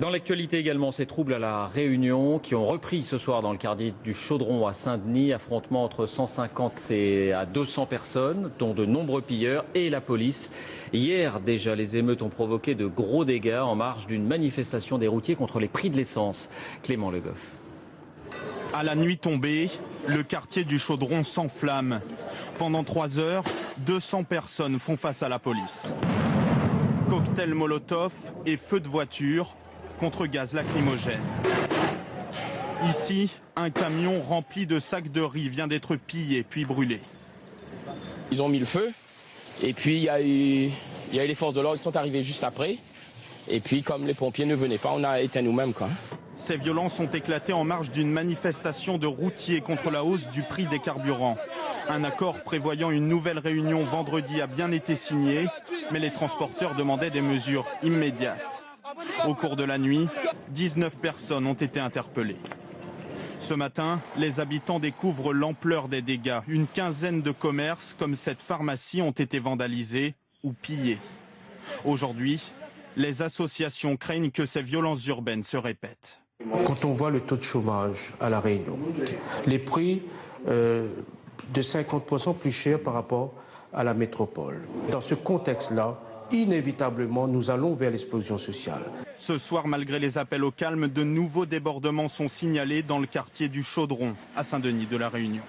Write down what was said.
Dans l'actualité également, ces troubles à La Réunion qui ont repris ce soir dans le quartier du Chaudron à Saint-Denis. Affrontement entre 150 et à 200 personnes, dont de nombreux pilleurs et la police. Hier déjà, les émeutes ont provoqué de gros dégâts en marge d'une manifestation des routiers contre les prix de l'essence. Clément Le Goff. À la nuit tombée, le quartier du Chaudron s'enflamme. Pendant 3 heures, 200 personnes font face à la police. Cocktail Molotov et feux de voiture contre gaz lacrymogène. Ici, un camion rempli de sacs de riz vient d'être pillé puis brûlé. Ils ont mis le feu et puis il y a eu les forces de l'ordre qui sont arrivées juste après. Et puis comme les pompiers ne venaient pas, on a éteint nous-mêmes, quoi. Ces violences ont éclaté en marge d'une manifestation de routiers contre la hausse du prix des carburants. Un accord prévoyant une nouvelle réunion vendredi a bien été signé, mais les transporteurs demandaient des mesures immédiates. Au cours de la nuit, 19 personnes ont été interpellées. Ce matin, les habitants découvrent l'ampleur des dégâts. Une quinzaine de commerces, comme cette pharmacie, ont été vandalisés ou pillés. Aujourd'hui, les associations craignent que ces violences urbaines se répètent. Quand on voit le taux de chômage à La Réunion, les prix de 50% plus chers par rapport à la métropole. Dans ce contexte-là, inévitablement, nous allons vers l'explosion sociale. Ce soir, malgré les appels au calme, de nouveaux débordements sont signalés dans le quartier du Chaudron, à Saint-Denis de La Réunion.